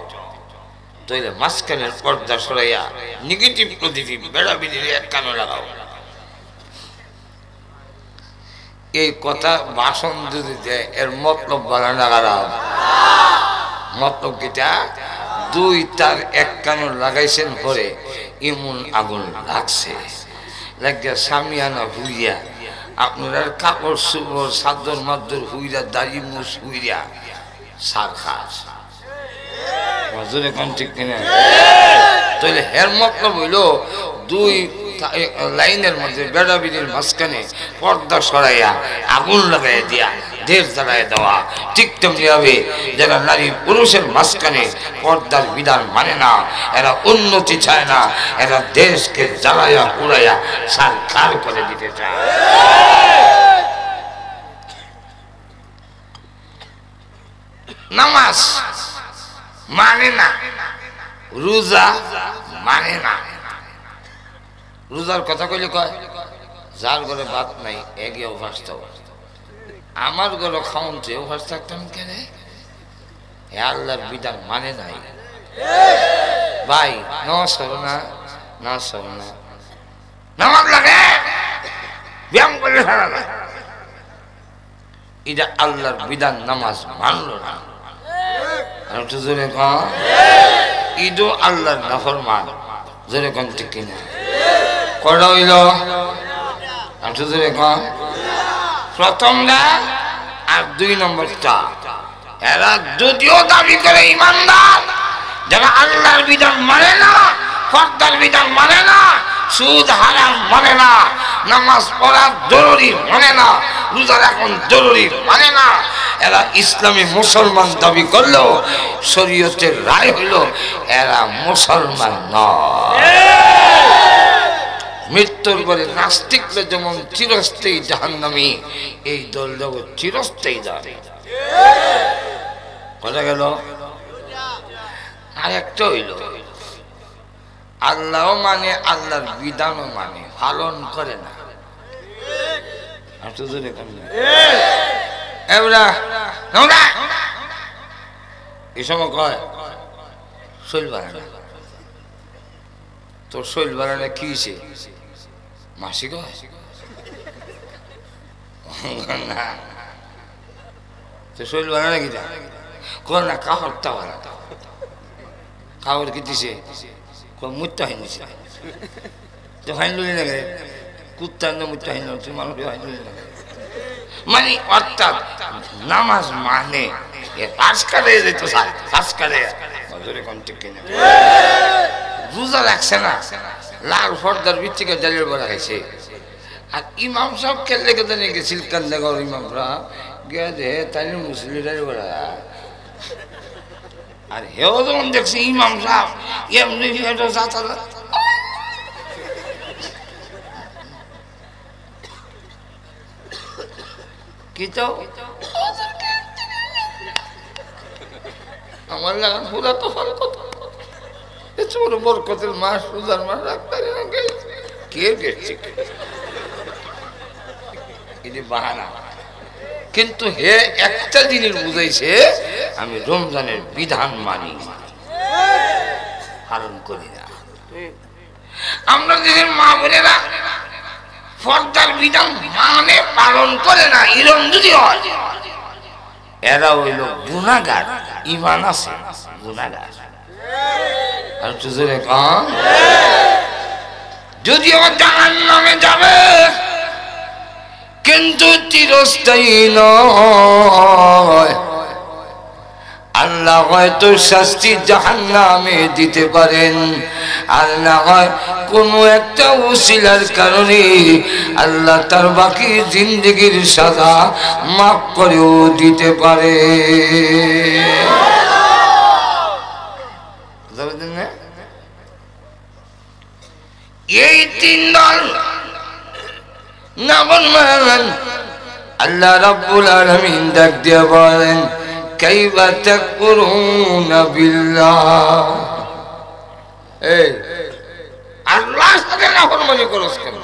তাহলে মাঝখানের পর্দা সরাইয়া নেগেটিভ পজিটিভ বেড়া বিড়িয়ে এক কানে লাগাও এই কথা ভাষণ যদি দেয় এর মতলব বানানা খারাপ মতলব কিটা 2 তার এক কানে লাগাইছেন পরে এমন আগুন লাগছে লাগিয়া সামিয়ানা হুইয়া আপনার কাপড় সুপড় চাদর মাদর হুইরা দাড়ি মুছ হুইরা সার খাস ঠিক কিনা তাহলে হের মতলব হইল 2 লাইনের মধ্যে বেড়া বিড়ির মাঝখানে পর্দা সরাইয়া আগুন লাগাই দিয়া দেশ জ্বালাই দেওয়া ঠিক তেমনি হবে যারা নারী পুরুষের মাঝখানে পর্দার বিধান মানে না এরা উন্নতি চায় না এরা দেশকে জ্বালাইয়া পুড়াইয়া সারকার করে দিতে চায় নামাজ মানে না রোজা মানে না রোজার কথা কইলে কয় যার ঘরে ভাত নাই এগে অভ্যাস তো আমার ঘরে খাওন চেয়ে অভ্যাস থাকতাম কেন হে আল্লাহর বিধান মানে নাই ভাই নামাজ করো না নামাজ করো না নামাজ লাগে ব্যায়াম করলে সারা না এটা আল্লাহর বিধান নামাজ মানলো না আর একটু জোরে কন ঈদও আল্লাহর নাফরমান জোরে কন ঠিক কিনা কয়টা হইল একটু জোরে কন প্রথমটা আর 2 নম্বরটা এরা যদিও দাবি করে ইমানদার যারা আল্লাহর বিধান মানে না পর্দার বিধান মানে না সুদ হারাম মানে না নামাজ পড়া জরুরি মানে না রোজা এখন জরুরি মানে না। এরা ইসলামী মুসলমান দাবি করলেও শরীয়তের রায় হইল এরা মুসলমান নয়। মৃত্যুর পরে নাস্তিকরা যেমন চিরস্থায়ী জাহান্নামী, এই দল জগৎ চিরস্থায়ী যাবে। কথা গেল। আর একটা হইল আল্লাহ মানে আল্লাহর বিধানও মানে পালন করে না। এই সময় কয় শৈল বানানা, তোর শৈল বানানা কি মাসি কয় না, তো শৈল বানানা কিটা কর না কাহরটা বানাতা খাওয়ার কি দিছে মুত্যা হয়নি তো হাইলি না গে কুত্তার মুত্যা হয়নি মানুষ হাইলি না মানে অর্থাৎ নামাজ মানে রোজা রাখছে না, লাল ফর্দার ভিত্তিকে ডালের বড়া খাইছে। আর ইমাম সব খেললে কেটে নিয়ে গেছিল কান্দাগর ইমামরা গে তাই মুসলিম ডালের বড়া। আর হেও যখন দেখছি ইমাম সাহেব এমনি কি তো আমার লাগান পুরা তো ফল কত ছোট বরকতের মাস রোজার মাস রাখতে কে গেছে বাহানা। কিন্তু হে একটা জিনিস বুঝাইছে আমি রমজানের বিধান মানি পালন করি না। আমরা দেশের মা বোনেরা ফর্দার বিধান মানে পালন করে না, এরকম যদি হয় এরা হইল গুনাহগার, ঈমান আছে গুনাহগার। আর তুজরে কম যদিও জাহান্নামে যাবে কিন্তু চিরস্থায়ী নয়। আল্লাহ হয়তো শাস্তি জাহান্নামে দিতে পারেন, আর না হয় কোনো একটা উসিলার কারণে আল্লাহ তার বাকি জিন্দেগির সাজা মাফ করেও দিতে পারে। এই তিন দল না বলবেন আল্লাহ রাব্বুল আলামিন ডাক দিয়ে বলেন কাইফা তাকফুরুনা বিল্লাহ। এই আল্লাহর সাথে নাফরমানি করছ কেন?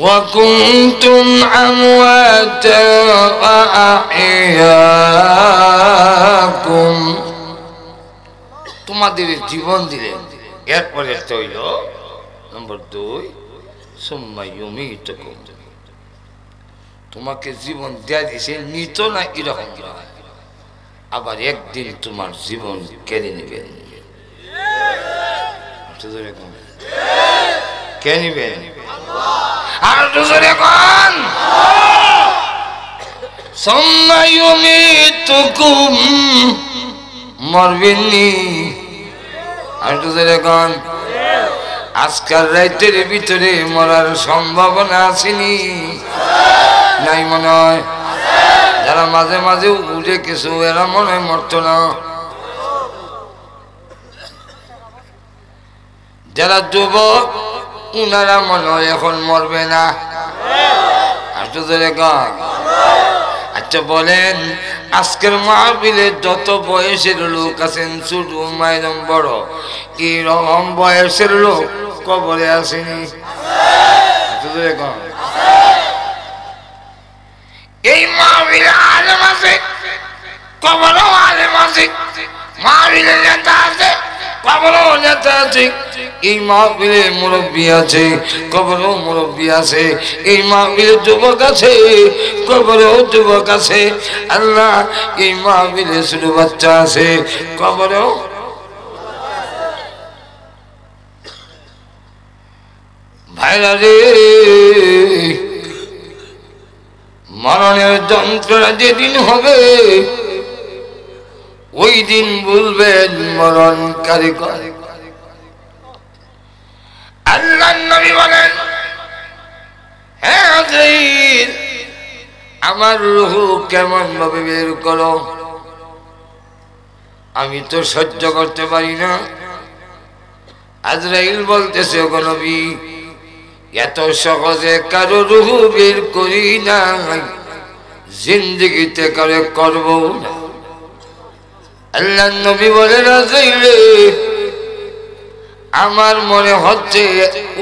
ওয়া কুনতুম আমওয়াতা ওয়া আহইয়াকুম, তোমাদের জীবন দিলেন। এরপরে হইল নম্বর 2 সুম্মা ইউমীতুকুম, তোমাকে জীবন দেয়া দিছে নিত না এরকম আবার একদিন তোমার জীবন কেড়ে নেবেন। কে নিবেন? আর জোরে কোন সুম্মা ইউমীতুকুম, মরবেননি। আর জোরে কোন আজকাল রাতের ভিতরে মরার সম্ভাবনা আসেনি নাই মনে হয়? যারা মাঝে মাঝে উঠে কিছু এরা মনে হয় মরতো না। যারা যুবক উনারা মনে হয় এখন মরবে না। আর তো আচ্ছা বলেন আজকের মাহফিলে যত বয়সের লোক আছেন ছোট মায়েরম বড় এরকম বয়সের লোক কবরে আসেনি? এই মাহফিলে আলেম আছে, কবরও আলেম আছে, মাহফিলে নেতা আছে, কবরও নেতা আছে। এই মাহফিলে মুরব্বী আছে, কবরও মুরব্বী আছে। এই মাহফিলে যুবক আছে, কবরও যুবক আছে। আল্লাহ এই মাহফিলে ছোট বাচ্চা আছে, কবরও। ভাইরা রে, মরণের যন্ত্রণা যেদিন হবে ওই দিন বলবেন মরণ কারিগর। আল্লাহর নবী বলেন হে আমার রূহ কেমন ভাবে বের করো, আমি তো সহ্য করতে পারি না। আজরাইল বলতেছে, ওগো নবী, এত সহজে কারো রূহ বের করি না, জিন্দেগিতে করে করব না। আল্লাহর নবী বলেন, আজরাইল, আমার মনে হচ্ছে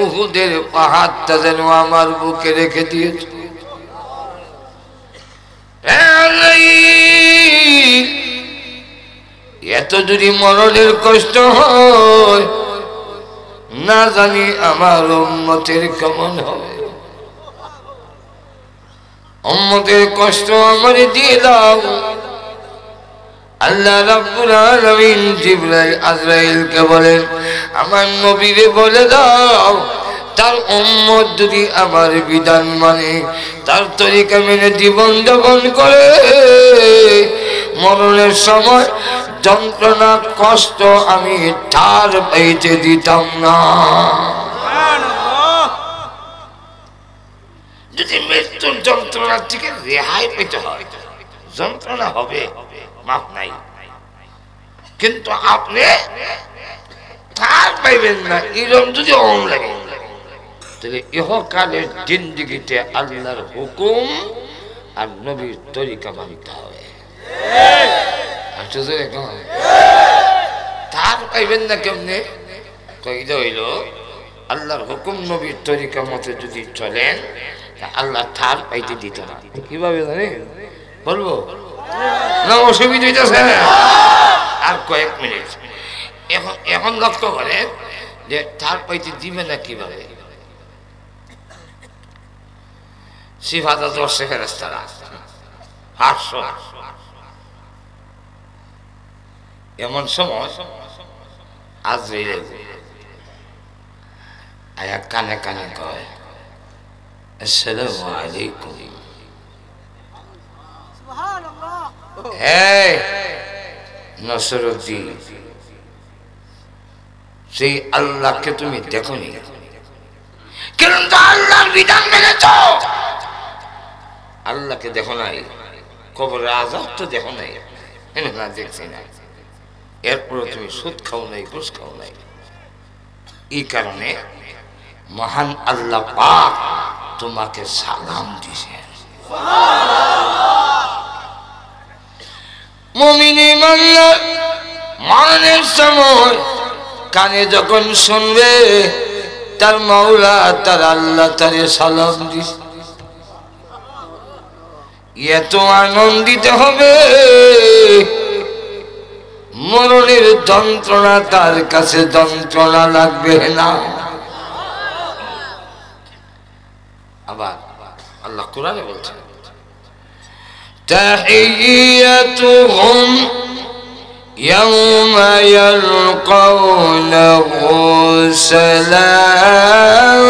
উহুদের পাহাড়টা যেন আমার বুকে রেখে দিয়েছে। এত যদি মরণের কষ্ট হয়, না জানি আমার উম্মতের কেমন হবে। উম্মতের কষ্ট আমার দিয়ে দাও। আল্লাহ রাব্বুল আলামিন জিবরাইল আজরাইলকে বলেন, আমার নবীরে বলে দাও, তার উম্মত যদি আমার বিধান মানে, তার তরিকা মেনে জীবন যাপন করে, মরণের সময় যন্ত্রণা কষ্ট আমি ঠার পাইতে দিতাম না। যদি মৃত্যুর যন্ত্রণা থেকে রেহাই পেতে হয়, যন্ত্রণা হবে, মাপ নাই, কিন্তু আপনি ঠার পাইবেন না। এরকম যদি অন লাগে, তাহলে ইহকালের জিন্দেগিতে আল্লাহর হুকুম আর নবীর তরিকা মানতে হবে। ঠার পাইবেন না কেমনে? কইতে হইল, আল্লাহর হুকুম নবীর তরিকা মতে যদি চলেন, আল্লাহ ঠার পাইতে দিত না। কিভাবে জানেন? বলবো না, অসুবিধা হইতেছে। আর কয়েক মিনিট, এখন লক্ষ্য করেন যে ঠার পাইতে দিবে না কিভাবে। সিফাত দর্শে ফেরেশতারা 800, এমন সময় আজরাইল আয়া কানে কানে কয়, আসসালামু আলাইকুম। এই নসরুদ্দিন, সেই আল্লাহকে তুমি দেখোনি, কিন্তু আল্লাহর বিধান মেনেছ। আল্লাহকে দেখো নাই, কবরের আযাব তো দেখো নাই, না দেখছি না। এরপরে তুমি সুদ খাও নাই, ঘুষ খাও নাই। এই কারণে মহান আল্লাহ পাক তোমাকে সালাম দিছে। মুমিন ইমানদার মরণের সময় কানে যখন শুনবে, তার মাওলা, তার আল্লাহ তারে সালাম দিছে। এত আনন্দিত হবে, মরণের যন্ত্রণা তার কাছে যন্ত্রণা লাগবে না। আবার আল্লাহ কোরআনে বলছেন, তাহিয়াতুহুম ইয়াওমা ইয়ালকাউনাহু সালাম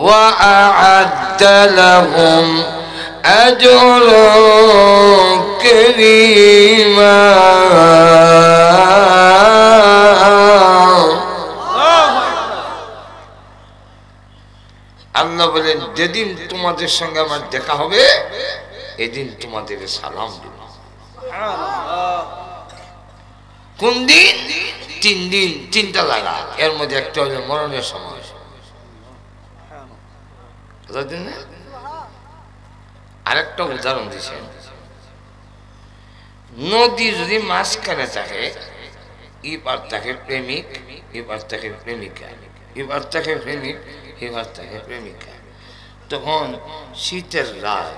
ওয়া আ'আদ্দা লাহুম আজরান কারীমা। আল্লাহ বলেন, যেদিন তোমাদের সঙ্গে আমার দেখা হবে, এদিন তোমাদের সালাম দেব। কোন দিন? 3 দিন, 3টা লাগা। এর মধ্যে একটা হলো মরণের সময়। আরেকটা উদাহরণ দিচ্ছেন, নদী যদি মাঝখানে থাকে, এবার থাকে প্রেমিক, এবার থাকে প্রেমিকা, এবার থাকে প্রেমিক, এবার থাকে প্রেমিকা। তখন শীতের রাত,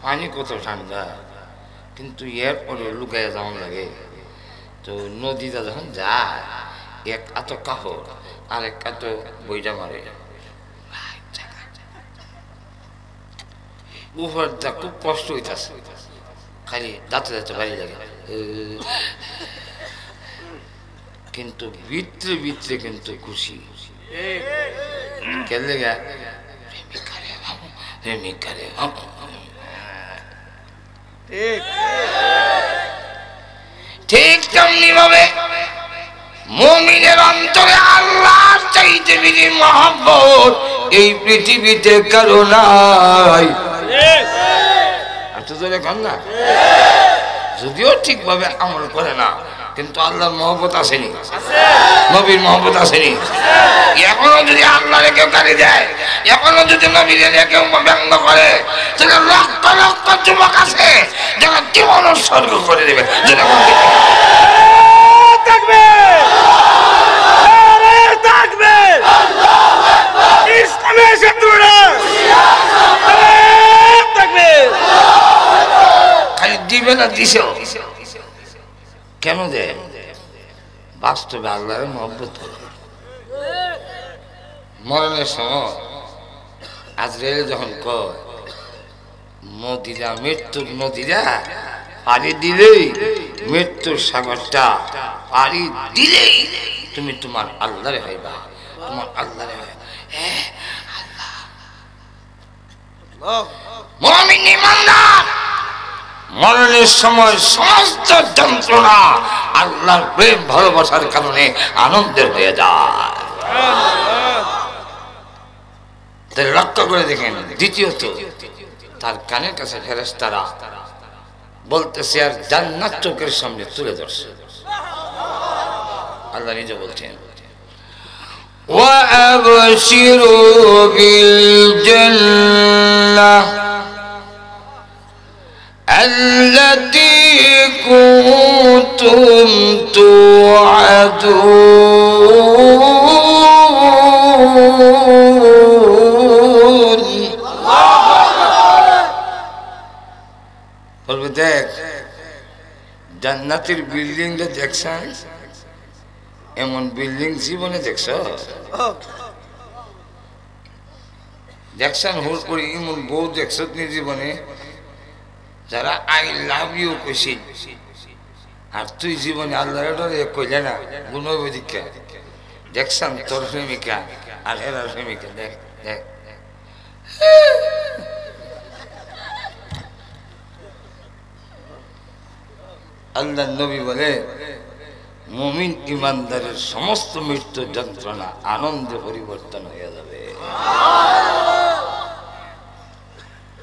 পানি কত ঠান্ডা, কিন্তু এরপরে লুকাইয়া যাওয়ান লাগে। তো নদীটা যখন যায়, এক এত কাপড় আর এক এত বইটা মারে, উপরটা খুব কষ্ট হইতেছে, খালি দাঁতে দাঁতে বাড়ি লাগে, কিন্তু ভিতরে ভিতরে কিন্তু খুশি। কেলে গা প্রেমিকারে ঠিক তেমনি ভাবে মুমিনের অন্তরে আল্লাহর চাইতে বেশি মহব্বত এই পৃথিবীতে কারো নাই। না যদিও ঠিকভাবে আমল করে না, কিন্তু আল্লাহর মহব্বত আসেনি, নবীর মহব্বত আসেনি। এখনো যদি আল্লাহরে কেউ গালি দেয়, এখনো যদি নবীরে কেউ ব্যঙ্গ করে, তাহলে লক্ষ লক্ষ যুবক আছে যারা জীবন উৎসর্গ করে দেবে। ইসলামের শত্রুরা খালি দিবে না, দিছে কেন দেয়? বাস্তবে আল্লাহর মহব্বত করে। মরণের সময় আজরাইল যখন কয় নদীরা, মৃত্যুর নদীরা পানি দিলেই, মৃত্যুর সাগরটা পানি দিলেই তুমি তোমার আল্লাহরে হইবা, তোমার আল্লাহরে হইবা। মুমিন ঈমানদার মরণের সময় সমস্ত যন্ত্রণা আল্লাহর প্রেম ভালোবাসার কারণে আনন্দের হয়ে যায়। লক্ষ্য করে দেখেন। দ্বিতীয়ত, তার কানের কাছে ফেরেশতারা বলতেছে আর জান্নাত চোখের সামনে তুলে ধরছে। আল্লাহ নিজে বলছেন وَأَبْشِرُوا بِالْجَنَّةِ التي كنتم توعدون। বলবে দেখ জান্নাতের বিল্ডিংটা দেখছেন, এমন বিল্ডিং জীবনে দেখছ? দেখছেন হুল করে এমন বউ দেখছ নি জীবনে, যারা আই লাভ ইউ কইছি, আর তুই জীবনে আল্লাহর ডরে কইলে না গুণবদিকা দেখছেন তোর প্রেমিকা আর এরার প্রেমিকা। দেখ দেখ আল্লাহ নবী বলে মুমিন ইমানদারের সমস্ত মৃত্যু যন্ত্রণা আনন্দে পরিবর্তন হয়ে যাবে।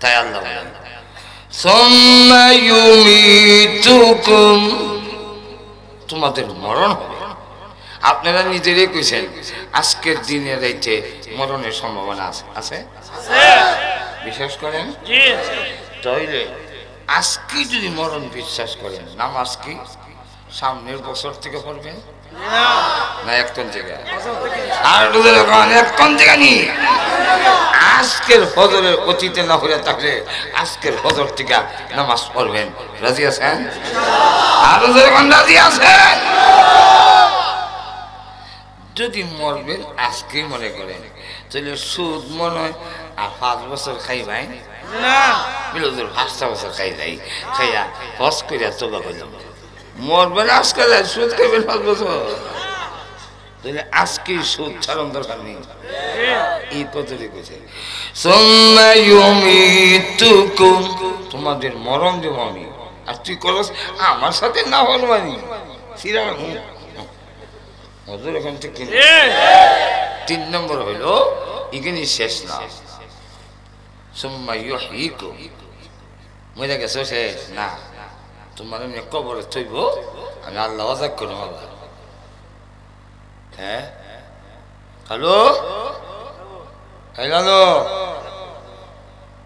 তাই আল্লাহ তোমাদের মরণ হবে। আপনারা নিজেরাই কইছেন আজকের দিনে রাইতে মরণের সম্ভাবনা আছে, বিশ্বাস করেন? তাইলে আজকে যদি মরণ বিশ্বাস করেন, নামাজ কি সামনের বছর থেকে পড়বেন না এখন থেকে? আর এখন থেকে নি আজকের ফজরের অতীতে না হলে থাকলে আজকের ফজর থেকে নামাজ পড়বেন। রাজি আছেন? আরো যখন রাজি আছেন, যদি মরবেন আজকে মনে করেন, তাহলে সুদ মনে হয় আর 5 বছর খাই ভাই না, 5টা বছর খাই যাই, খাইয়া হজ করিয়া তোবা করলাম। মরবেন আজকে, সুদ খাইবেন 5 বছর, তাহলে আজকে সুদ ছাড়ন দরকার নেই। এই কথাটি কইছে তোমাদের মরণ দেব আমি, আর তুই করস আমার সাথে না হল মানি সিরা। এখান থেকে 3 নম্বর হইল এখানে শেষ না, মরে গেছো শেষ না, তোমার এমনি কবরে থইব, আমি আল্লাহ অজাক করো আবার। হ্যাঁ হ্যালো হ্যালো,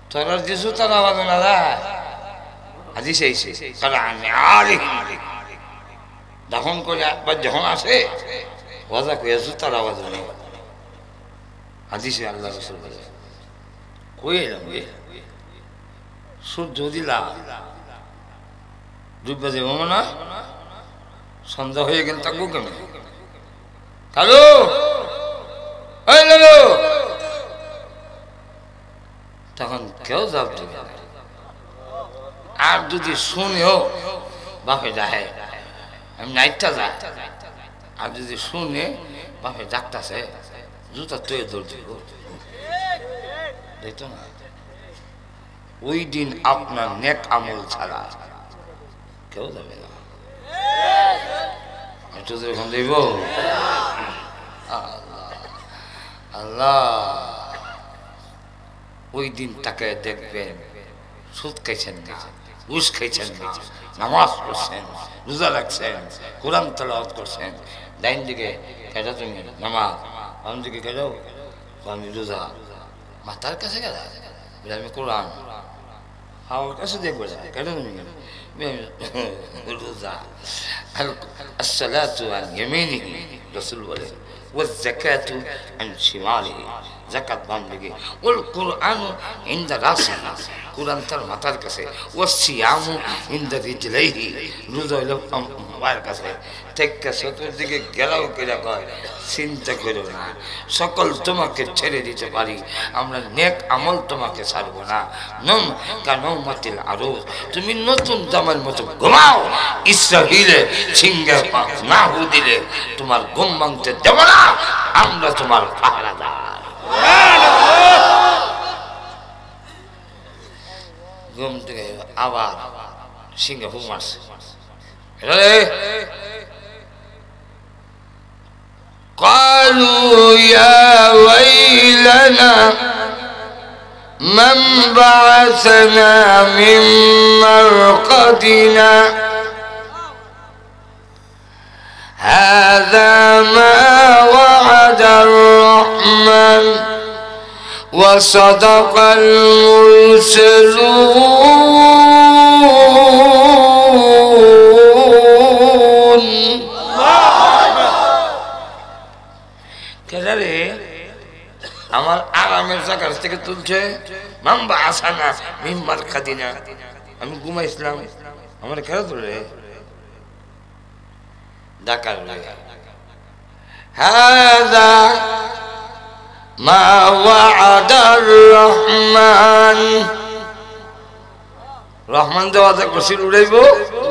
তোর দিছু তার আওয়াজ না যায় আজি সেই আমি আরে যখন করে একবার যখন আসে ওজা কইয়া জুতার আওয়াজ নেই হাদিসে আল্লাহ রাসূল বলে কই এলাম রে সূর্য দিলা ডুবে যাবো না, সন্ধ্যা হয়ে গেল থাকবো কেন? হ্যালো হ্যালো, তখন কেউ জবাব দিবে না। আর যদি শুনেও বাপে যাহে আমি নাইটটা যা, আর যদি শুনে বাপে ডাকতেছে জুতা তুই দৌড় দিব, দেখতো না? ওই দিন আপনার নেক আমল ছাড়া কেউ যাবে না। একটু যখন দেব আল্লাহ ওই দিন তাকে দেখবেন সুদ খাইছেন না, ঘুষ খাইছেন না, নামাজ পড়ছেন, রোজা রাখছেন, কোরআন তেলাওয়াত করছেন। ডাইন দিকে কেটে তুমি নামাজ, বাম দিকে কেটেও আমি রোজা, মাথার কাছে গেলা আমি কোরআন, আমার কাছে দেখবো কেটে তুমি রোজা। الصلاة عن يمينه رسول الله والزكاة عن شماله জাকাত বাম দিকে, ওল কুরআন ইনদা রাসিহি কুরআন তার মাথার কাছে, ওয়াসিয়ামু ইনদা রিজলাইহি রোজা হলো পায়ের কাছে। থেকে চতুর্দিকে গেলাও কেরা কয় চিন্তা করো না, সকল তোমাকে ছেড়ে দিতে পারি, আমরা নেক আমল তোমাকে ছাড়বো না। নম কানৌমাতিল আরুজ, তুমি নতুন জামার মতো ঘুমাও, ইসরাইলে সিংহে না হু দিলে তোমার ঘুম ভাঙতে দেব না, আমরা তোমার পাহারাদার। ঘুম থেকে আবার সিংহে হুম মারছে, قالوا يا ويلنا من بعثنا من مرقدنا هذا ما وعد الرحمن وصدق المرسلون কেদারে আমার আরামের জায়গা থেকে তুলছে, মাম্বা আসানা মিম্মার খাদিনা, আমি ঘুমাইছিলাম আমার কেন তুলে ডাকার হাদা মা ওয়াদার রহমান, রহমান দেওয়া বসির উড়াইব,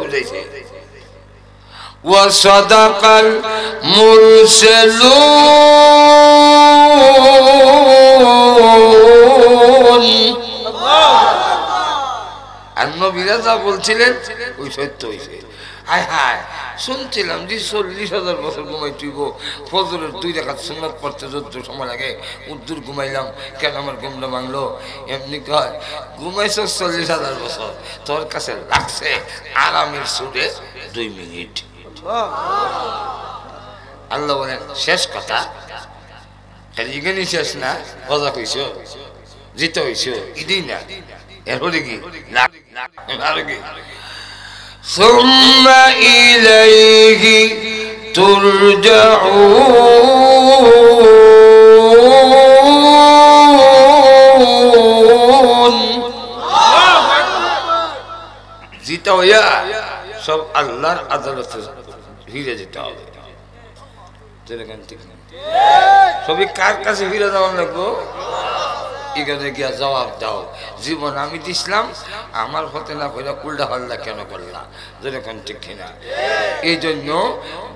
উড়াইছে। وصدق المرسلون, আর নবীরা যা বলছিলেন ওই সত্য হয়েছে। হায় হায় শুনছিলাম যে 40,000 বছর ঘুমাই তুইব, ফজরের 2 রাকাত সুন্নাত পড়তে যত সময় লাগে উদ্দুর ঘুমাইলাম, কেন আমার ঘুমটা ভাঙলো? এমনি কয় ঘুমাইছ 40,000 বছর, তোর কাছে লাগছে আরামের সুরে 2 মিনিট। আল্লাহ বলেন শেষ কথা, খালি এখানেই শেষ না, মজা কইছ, জিতে হইছ, ইদি না, এরপরে কি আরো কি ثم إليه ترجعون, জিতা হইয়া সব আল্লাহর আদালতে ফিরে যেতে হবে। সবই কার কাছে ফিরে যাওয়ার লাগবো? এখানে গিয়া জবাব দাও, জীবন আমি দিছিলাম, আমার হতে না করে উল্টা হল্লা কেন করলা? যেরকম ঠিক কিনা? এই জন্য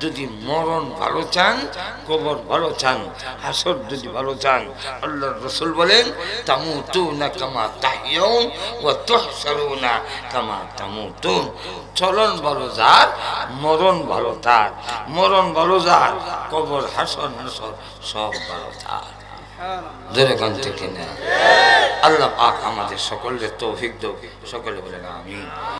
যদি মরণ ভালো চান, কবর ভালো চান, হাসর যদি ভালো চান, আল্লাহর রাসূল বলেন তামুতুনা কামা তাহইউন ওয়া তুহশারুনা কামা তামুতুন। চলন ভালো যার, মরণ ভালো তার, মরণ ভালো যার, কবর হাসর নাসর সব ভালো তার। যেরকম ঠিক না? আল্লাহ পাক আমাদের সকলের তৌফিক দাও, সকলে বলেন আমিন।